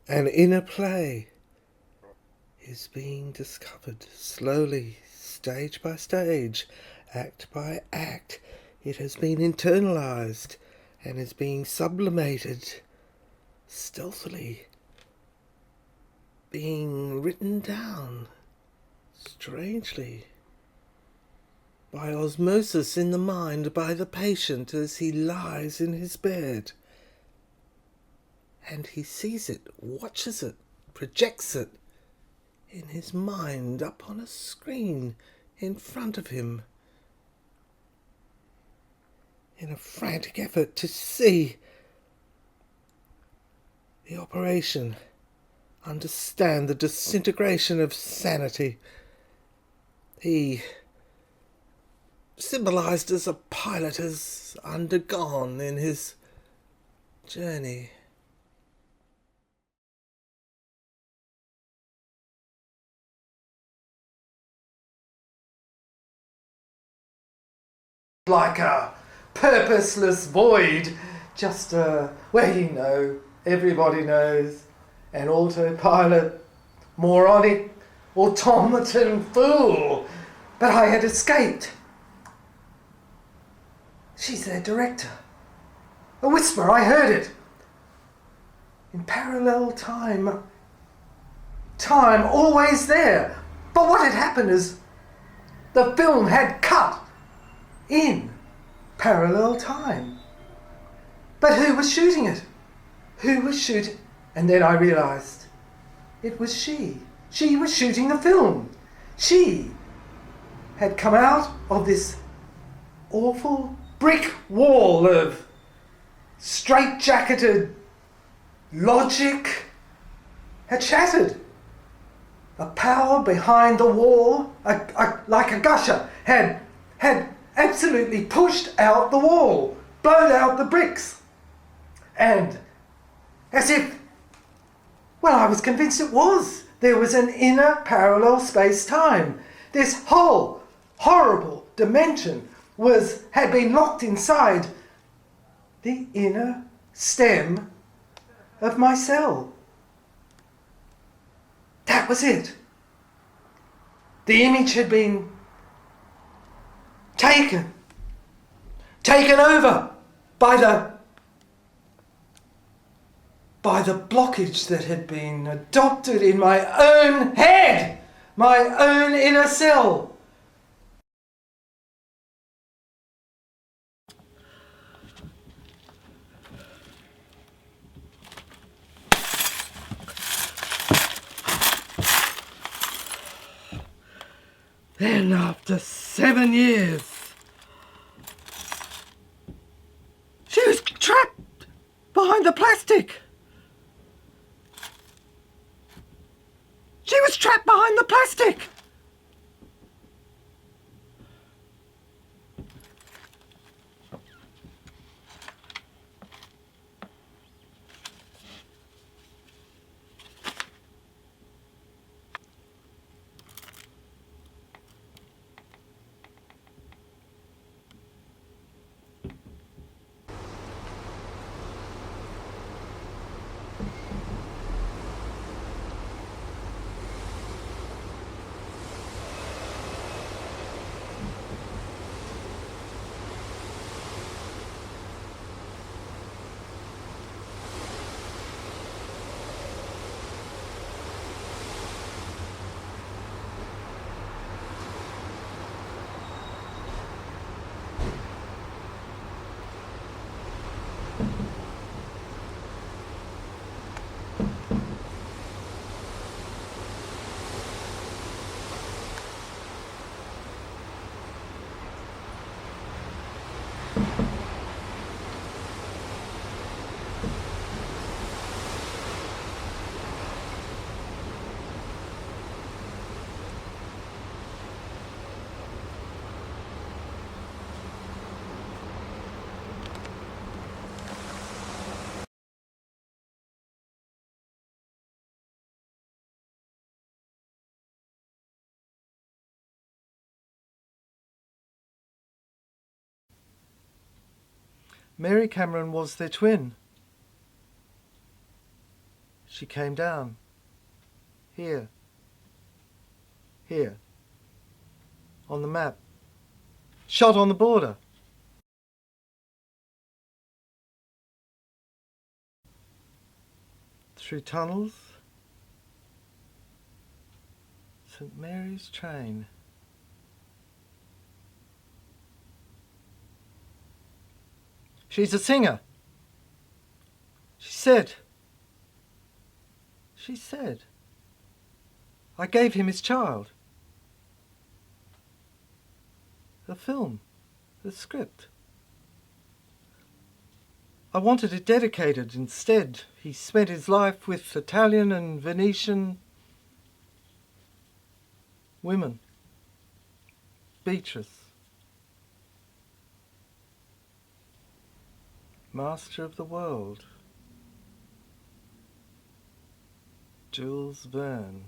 An inner play is being discovered slowly, stage by stage, act by act. It has been internalized and is being sublimated, stealthily, being written down, strangely, by osmosis in the mind, by the patient as he lies in his bed. And he sees it, watches it, projects it in his mind up on a screen in front of him, in a frantic effort to see the operation, understand the disintegration of sanity. He, symbolized as a pilot, has undergone in his journey. Like a purposeless void, just everybody knows, an autopilot, moronic, automaton fool. But I had escaped. She's their director. A whisper, I heard it. In parallel time. Time always there. But what had happened is the film had cut in parallel time. But who was shooting it? Who was shooting? And then I realised it was she. She was shooting the film. She had come out of this awful brick wall of straight-jacketed logic, had shattered. The power behind the wall, like a gusher, had absolutely pushed out the wall, blown out the bricks. And as if, well, I was convinced it was. There was an inner parallel space-time. This whole horrible dimension had been locked inside the inner stem of my cell. That was it. The image had been taken over by the blockage that had been adopted in my own head, my own inner cell. Then, after 7 years, she was trapped behind the plastic. She was trapped behind the plastic. Mary Cameron was their twin. She came down. Here. Here. On the map. Shot on the border. Through tunnels. St Mary's train. She's a singer. She said, I gave him his child. The film, the script. I wanted it dedicated. Instead, he spent his life with Italian and Venetian women. Beatrice. Master of the world. Jules Verne.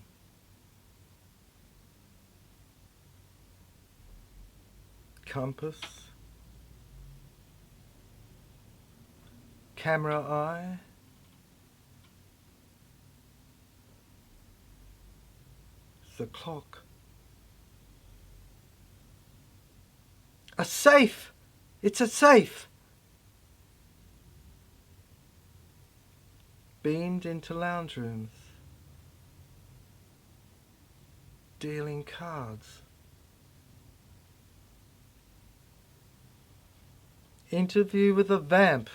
Compass. Camera eye. The clock. A safe! It's a safe! Beamed into lounge rooms. Dealing cards. Interview with a vamp.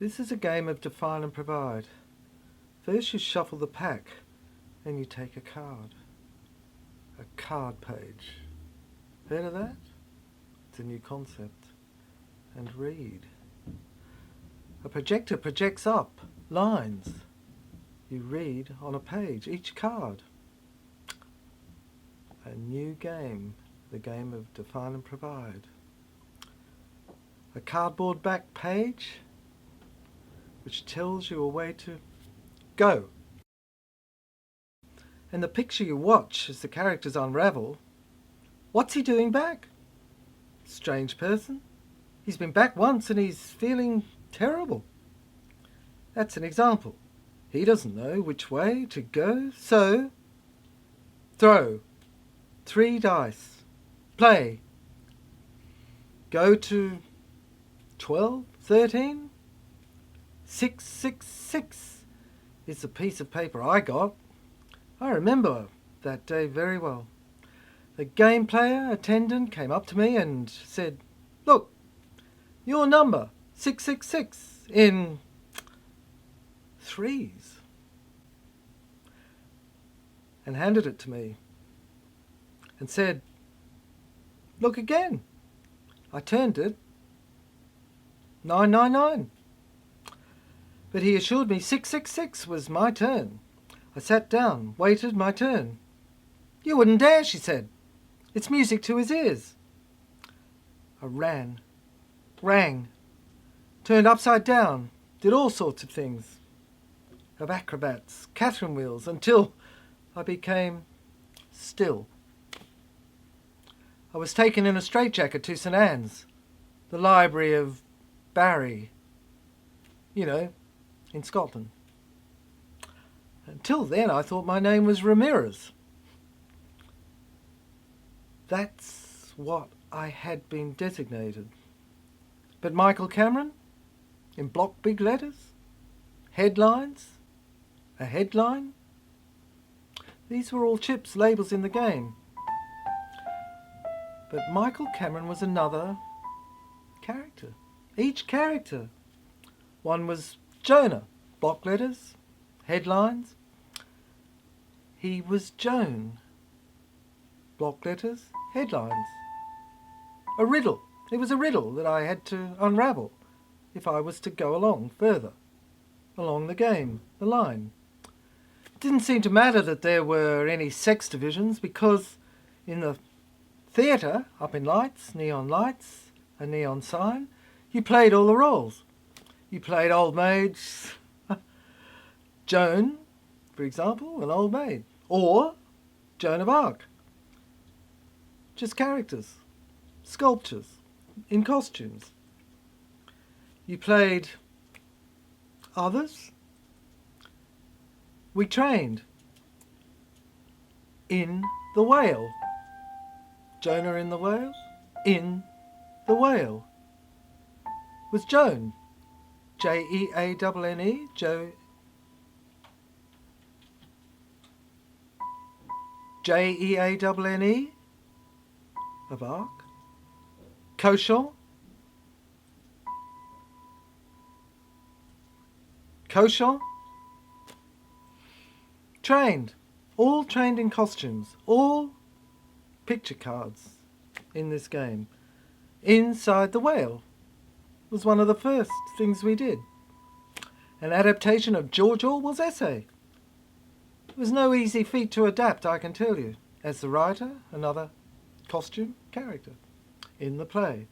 This is a game of define and provide. First you shuffle the pack, then you take a card. A card page. Heard of that? It's a new concept. And read. A projector projects up lines. You read on a page, each card. A new game, the game of define and provide. A cardboard back page, which tells you a way to go. And the picture you watch as the characters unravel, what's he doing back? Strange person. He's been back once and he's feeling terrible. That's an example. He doesn't know which way to go, so throw 3 dice. Play. Go to 12, 13. 666 is the piece of paper I got. I remember that day very well. The game player attendant came up to me and said, "Look, your number, 666, in 3s." And handed it to me and said, "Look again." I turned it, 999. But he assured me 666 was my turn. I sat down, waited my turn. "You wouldn't dare," she said. "It's music to his ears." I ran, rang, turned upside down, did all sorts of things, of acrobats, Catherine wheels, until I became still. I was taken in a straitjacket to St Anne's, the library of Barry, in Scotland. Until then I thought my name was Ramirez. That's what I had been designated. But Michael Cameron, in block big letters, headlines, a headline, these were all chips, labels in the game. But Michael Cameron was another character. Each character. One was Jonah, block letters, headlines. He was Joan, block letters, headlines. A riddle. It was a riddle that I had to unravel if I was to go along further, along the game, the line. It didn't seem to matter that there were any sex divisions, because in the theatre, up in lights, a neon sign, you played all the roles. You played old maids, Joan, for example, an old maid, or Joan of Arc. just characters, sculptures, in costumes. You played others. We trained in the whale. Jonah in the whale. In the whale was Joan. Jeanne. Jeanne of Arc. Cochon. Trained. All trained in costumes. All picture cards in this game. Inside the Whale was one of the first things we did. An adaptation of George Orwell's essay. It was no easy feat to adapt, I can tell you. As the writer, another costume character in the play.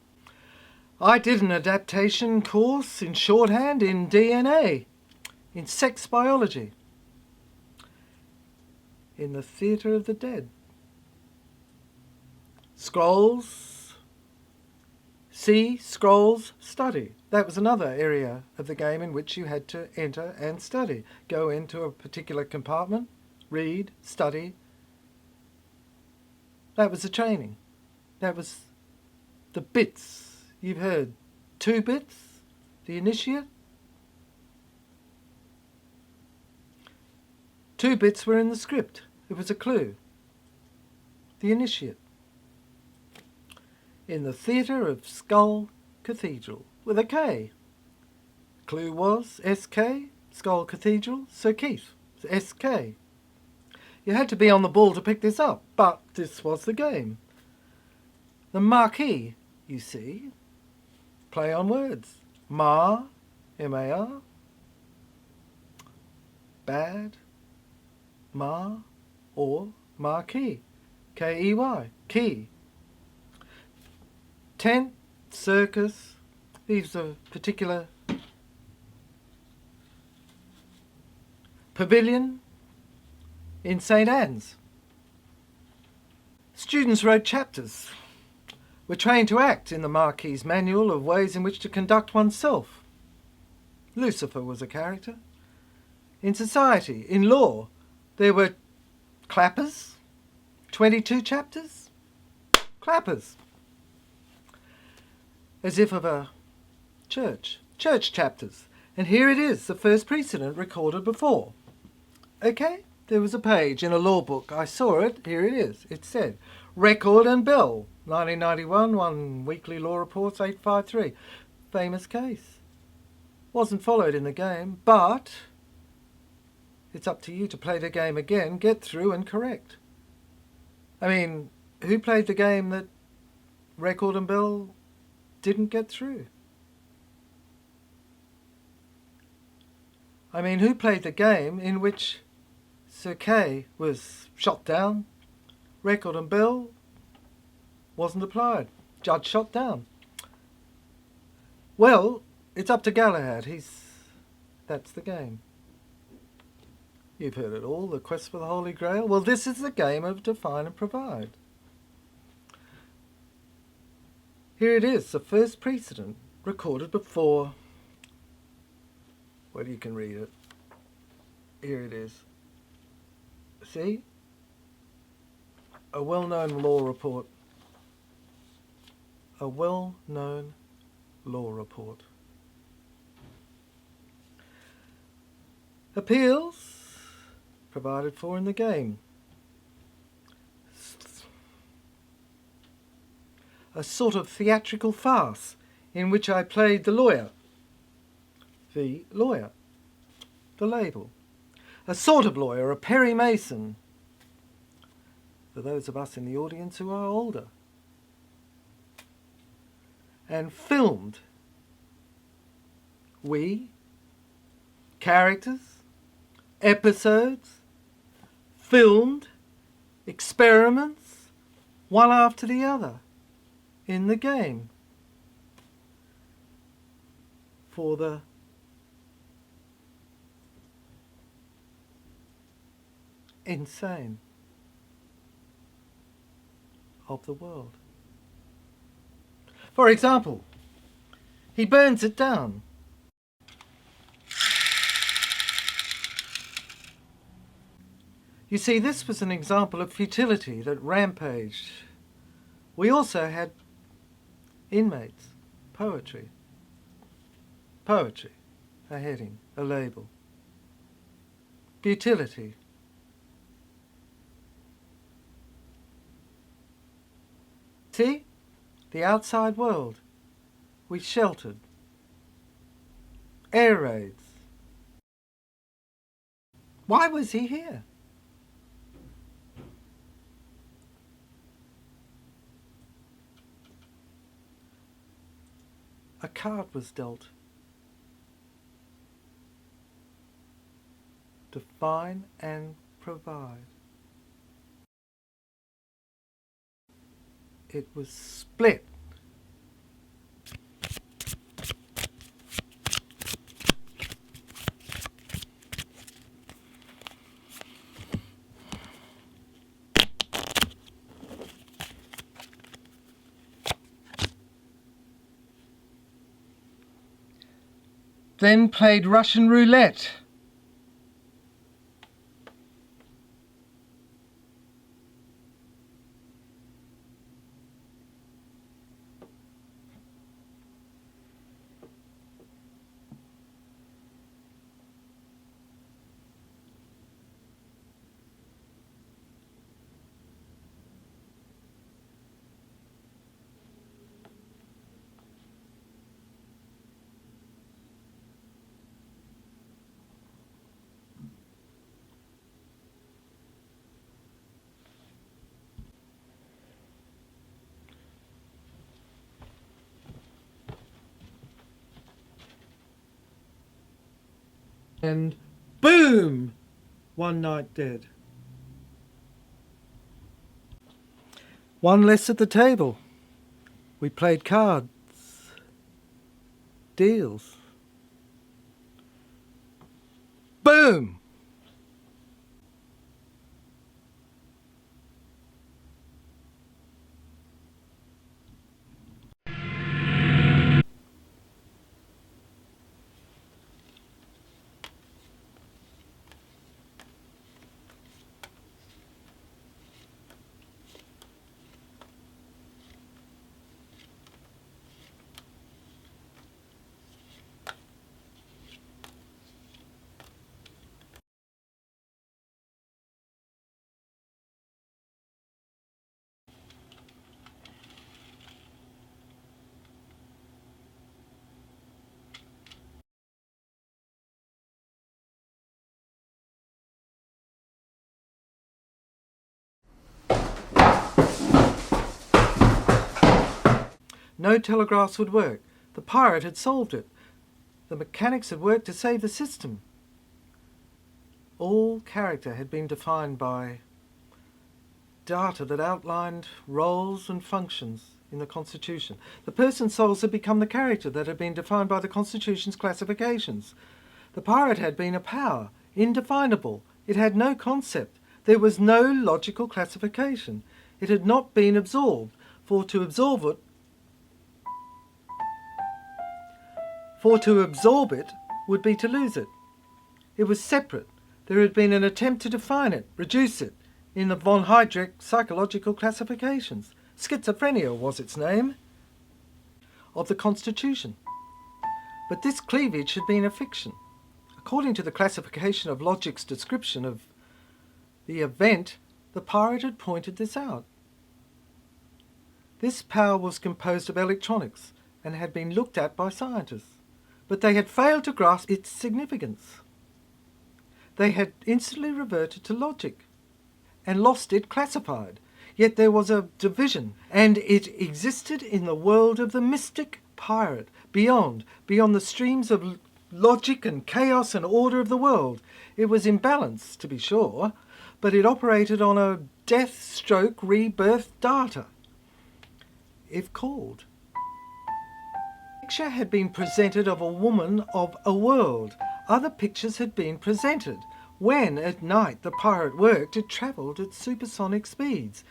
I did an adaptation course in shorthand in DNA, in sex biology, in the Theatre of the Dead. Scrolls, study. That was another area of the game in which you had to enter and study. Go into a particular compartment, read, study. That was the training. That was the bits you've heard. 2 bits, the initiate. 2 bits were in the script. It was a clue. The initiate. In the Theatre of Skull Cathedral, with a K. Clue was SK, Skull Cathedral, Sir Keith, SK. You had to be on the ball to pick this up, but this was the game. The marquee, you see, play on words. Mar, M-A-R, bad, mar, or marquee, K-E-Y, key. Tent, circus, these are particular. Pavilion in St. Anne's. Students wrote chapters, were trained to act in the Marquis's manual of ways in which to conduct oneself. Lucifer was a character. In society, in law, there were clappers, 22 chapters, clappers. As if of a church chapters. And here it is, the first precedent recorded before. Okay, there was a page in a law book. I saw it, here it is. It said, Record and Bell, 1991, 1 Weekly Law Reports, 853. Famous case. Wasn't followed in the game, but it's up to you to play the game again, get through and correct. I mean, who played the game that Record and Bell didn't get through? I mean, who played the game in which Sir Kay was shot down, Record and Bell wasn't applied, judge shot down? Well, it's up to Galahad. That's the game. You've heard it all, the quest for the Holy Grail. Well, this is the game of Define and Provide. Here it is, the first precedent recorded before. Well, you can read it. Here it is. See? A well-known law report. A well-known law report. Appeals provided for in the game. A sort of theatrical farce in which I played the lawyer. The lawyer. The label. A sort of lawyer, a Perry Mason. For those of us in the audience who are older. And filmed. We. Characters. Episodes. Filmed. Experiments. One after the other. In the game. For the insane. of the world. For example, he burns it down. You see, this was an example of futility that rampaged. We also had inmates, poetry. Poetry, a heading, a label. Futility. See? The outside world. We sheltered. Air raids. Why was he here? A card was dealt. Define and provide. It was split. Then played Russian roulette. And boom! One night dead. One less at the table. We played cards. Deals. Boom! No telegraphs would work. The pirate had solved it. The mechanics had worked to save the system. All character had been defined by data that outlined roles and functions in the Constitution. The person's souls had become the character that had been defined by the Constitution's classifications. The pirate had been a power, indefinable. It had no concept. There was no logical classification. It had not been absorbed, for to absorb it would be to lose it. It was separate. There had been an attempt to define it, reduce it, in the von Heydrich psychological classifications. Schizophrenia was its name, of the Constitution. But this cleavage had been a fiction. According to the classification of logic's description of the event, the pirate had pointed this out. This power was composed of electronics and had been looked at by scientists, but they had failed to grasp its significance. They had instantly reverted to logic and lost it classified. Yet there was a division, and it existed in the world of the mystic pirate, beyond the streams of logic and chaos and order of the world. It was imbalanced, to be sure, but it operated on a death-stroke rebirth data, if called. Picture had been presented of a woman of a world. Other pictures had been presented. When, at night, the pirate worked, it travelled at supersonic speeds.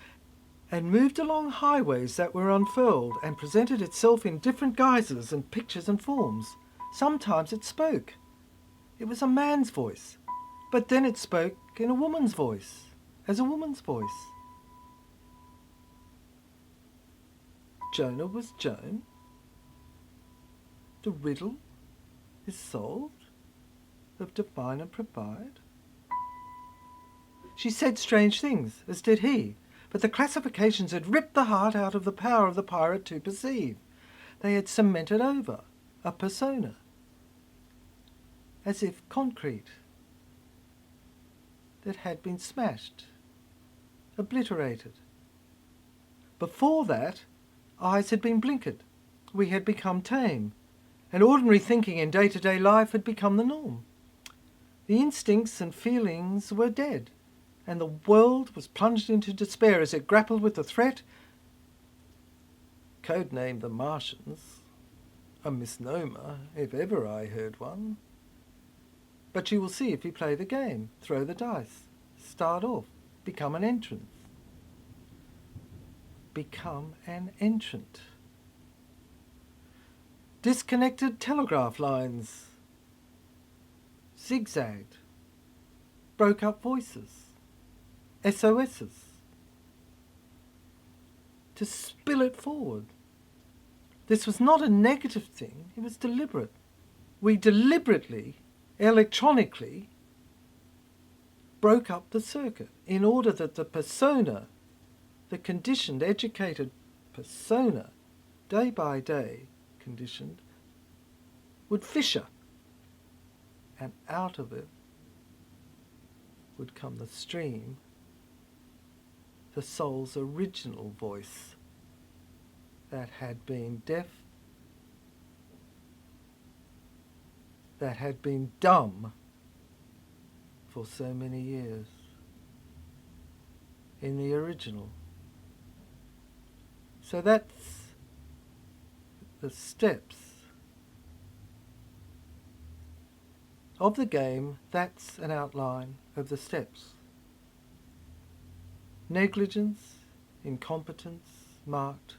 and moved along highways that were unfurled and presented itself in different guises and pictures and forms. Sometimes it spoke. It was a man's voice, but then it spoke in a woman's voice, as a woman's voice. Jonah was Joan. The riddle is solved of define and provide. She said strange things, as did he, but the classifications had ripped the heart out of the power of the pirate to perceive. They had cemented over a persona, as if concrete, that had been smashed, obliterated. Before that, eyes had been blinkered. We had become tame, and ordinary thinking in day-to-day life had become the norm. The instincts and feelings were dead, and the world was plunged into despair as it grappled with the threat, codenamed the Martians, a misnomer if ever I heard one. But you will see if you play the game, throw the dice, start off, become an entrant. Become an entrant. Disconnected telegraph lines zigzagged, broke up voices, SOSs, to spill it forward. This was not a negative thing, it was deliberate. We deliberately, electronically, broke up the circuit in order that the persona, the conditioned, educated persona, day by day conditioned, would fissure, and out of it would come the stream, the soul's original voice that had been deaf, that had been dumb for so many years, in the original. So that's the steps of the game. That's an outline of the steps. Negligence, incompetence, marked,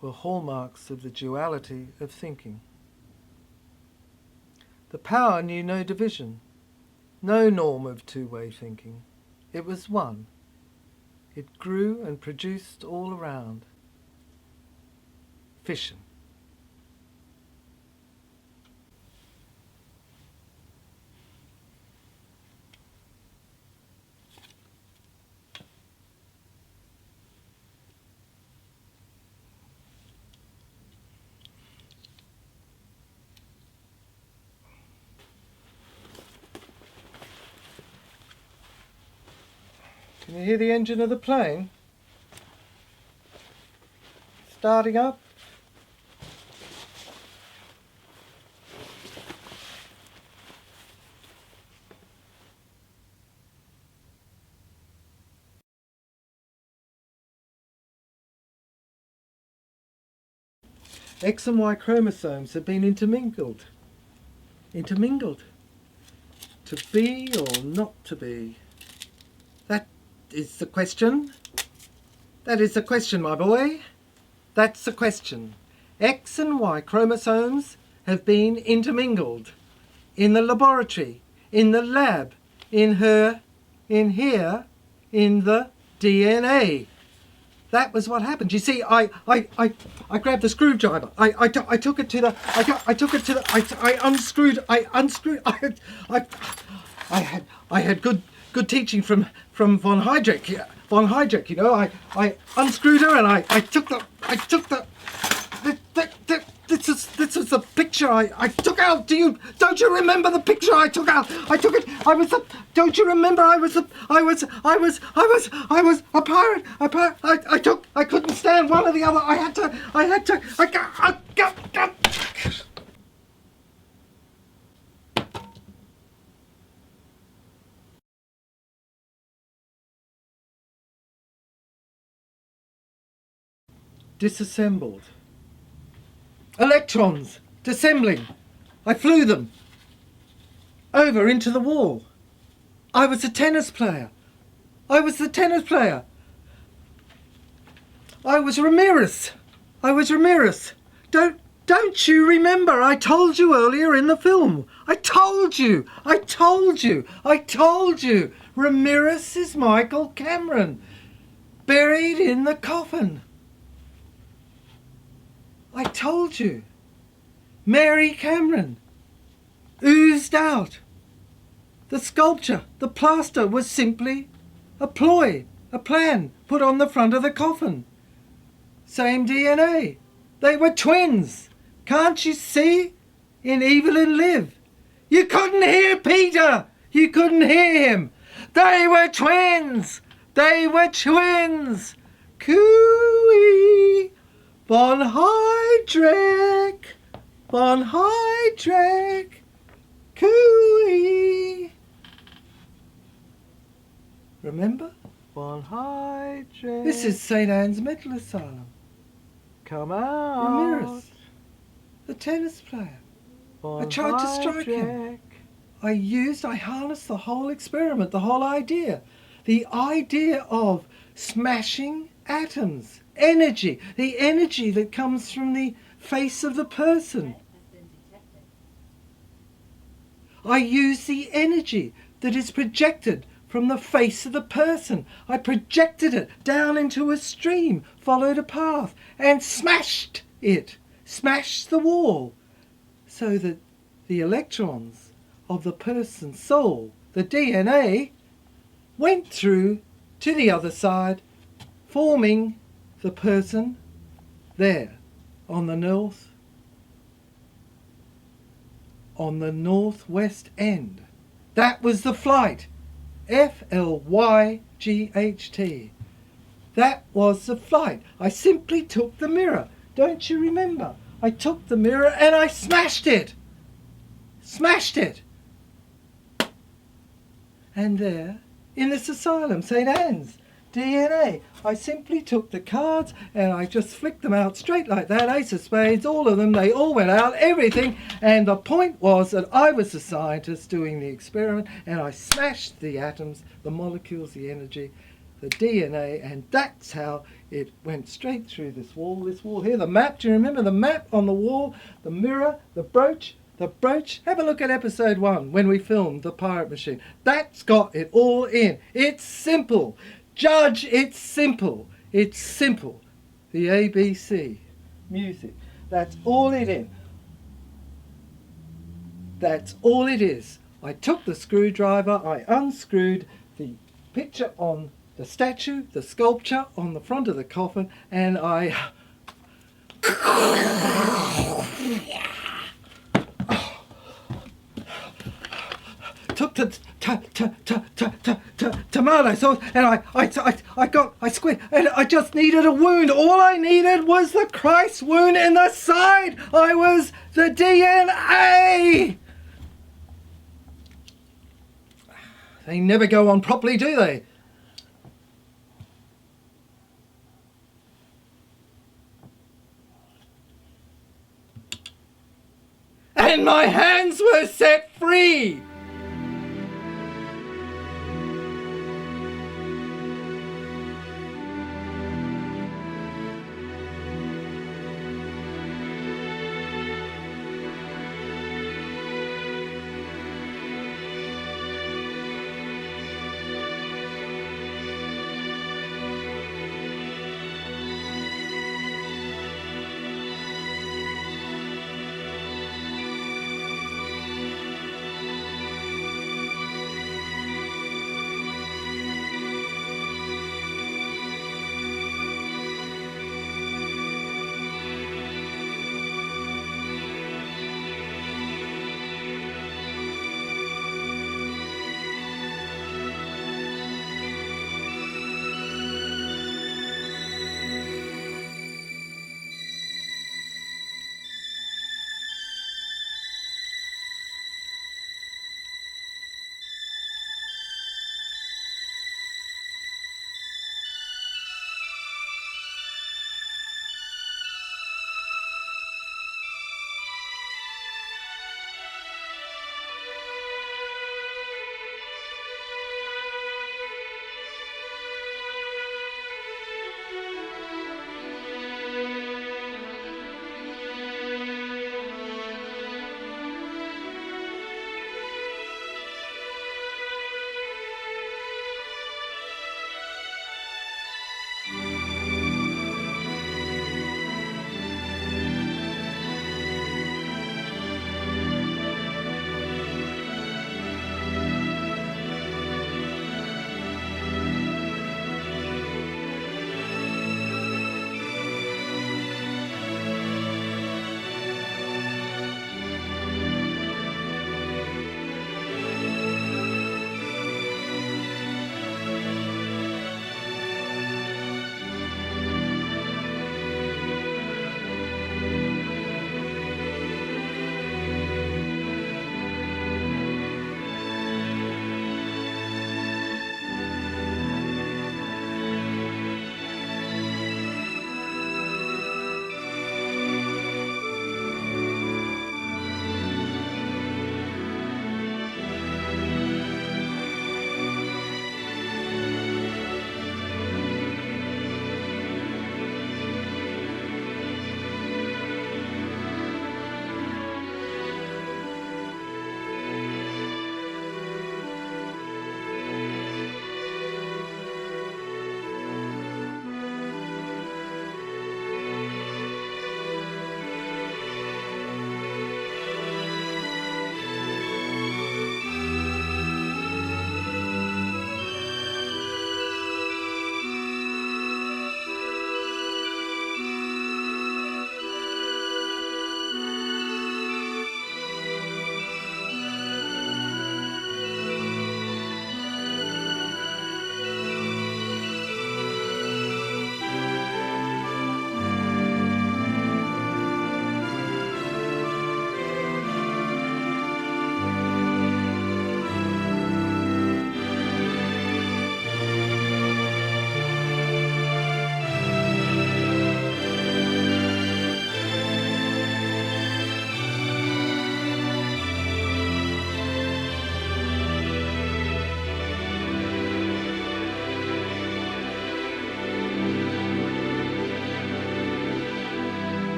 were hallmarks of the duality of thinking. The power knew no division, no norm of two-way thinking. It was one. It grew and produced all around. Fission. Can you hear the engine of the plane starting up? X and Y chromosomes have been intermingled. To be or not to be. That is the question. That is the question, my boy. That's the question. X and Y chromosomes have been intermingled. In the laboratory, in the lab, in her, in here, in the DNA. That was what happened. You see, I grabbed the screwdriver. I had good teaching from von Heydrich. Von Heydrich, you know. I unscrewed her and I took the. This was the picture I took out. Don't you remember the picture I took out? I took it. Don't you remember? I was a pirate. I couldn't stand one or the other. I got. Disassembled. Electrons dissembling. I flew them over into the wall. I was the tennis player. I was Ramirez. I was Ramirez. Don't you remember? I told you earlier in the film. I told you. Ramirez is Michael Cameron, buried in the coffin. I told you. Mary Cameron oozed out. The sculpture, the plaster, was simply a ploy, a plan put on the front of the coffin. Same DNA. They were twins. Can't you see? In Evelyn Live. You couldn't hear Peter. You couldn't hear him. They were twins. They were twins. Cooey. Von Heydrich. Von Heydrich. Cooey. Remember? Von Heydrich. This is St. Anne's Mental Asylum. Come out. Ramirez, the tennis player. I tried to strike him. I harnessed the whole experiment, the whole idea. The idea of smashing atoms, energy, the energy that comes from the face of the person. I use the energy that is projected from the face of the person. I projected it down into a stream, followed a path, and smashed it, smashed the wall, so that the electrons of the person's soul, the DNA, went through to the other side, forming the person there on the northwest end. That was the flight. FLYGHT. That was the flight. I simply took the mirror. Don't you remember? I took the mirror and I smashed it. Smashed it. And there, in this asylum, St. Anne's, DNA, I simply took the cards and I just flicked them out straight like that, ace of spades, all of them, they all went out, everything, and the point was that I was the scientist doing the experiment and I smashed the atoms, the molecules, the energy, the DNA, and that's how it went straight through this wall here, the map, do you remember the map on the wall, the mirror, the brooch, have a look at episode 1 when we filmed The Pirate Machine. That's got it all in. It's simple. Judge, it's simple. It's simple. The ABC. Music. That's all it is. That's all it is. I took the screwdriver, I unscrewed the picture on the statue, the sculpture on the front of the coffin, and I took the tomato sauce and I squeezed, and I just needed a wound. All I needed was the Christ wound in the side. I was the DNA. They never go on properly, do they? And my hands were set free.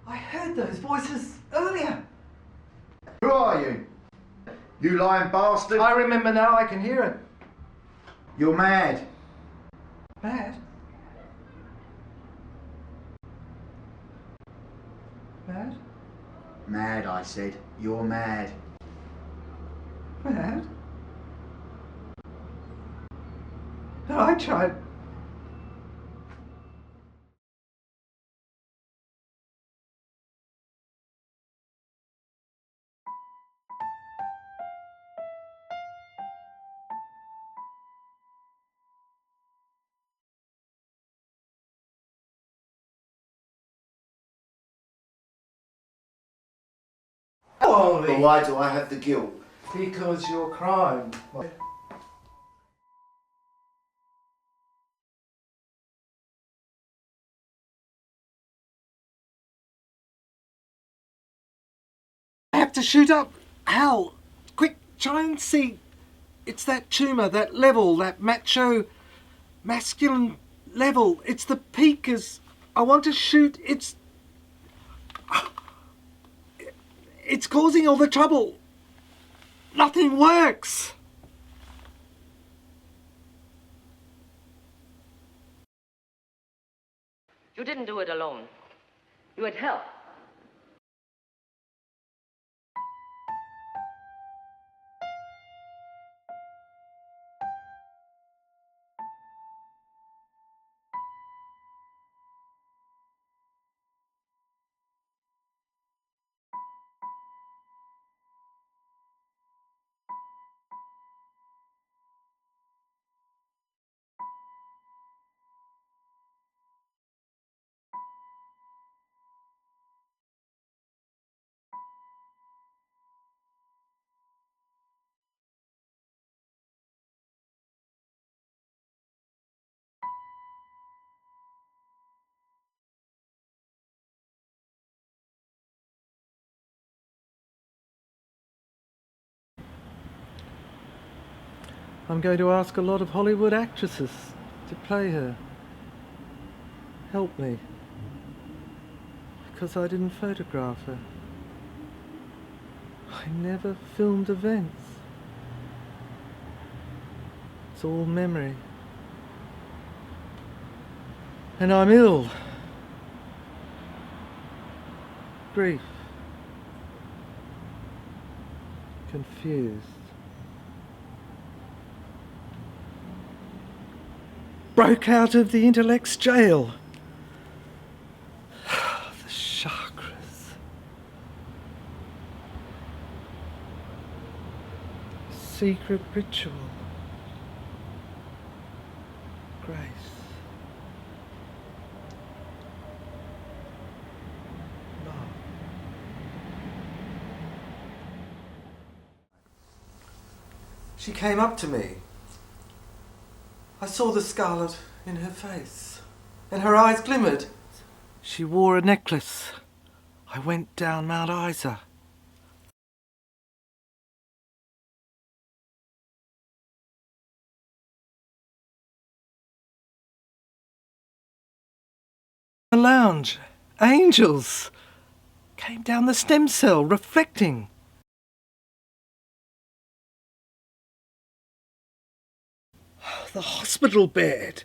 I heard those voices earlier. Who are you? You lying bastard? I remember now, I can hear it. You're mad. Mad? Mad? Mad, I said. You're mad. Mad? No, I tried. But why do I have the guilt? Because your crime. I have to shoot up. Hal, quick, try and see. It's that tumour, that level, that macho, masculine level. It's the peak as I want to shoot. It's causing all the trouble. Nothing works. You didn't do it alone. You had help. I'm going to ask a lot of Hollywood actresses to play her. Help me. Because I didn't photograph her. I never filmed events. It's all memory. And I'm ill. Grief. Confused. Broke out of the intellect's jail. The chakras. Secret ritual. Grace. Love. She came up to me. I saw the scarlet in her face, and her eyes glimmered. She wore a necklace. I went down Mount Isa. The lounge. Angels came down the stem cell, reflecting. The hospital bed.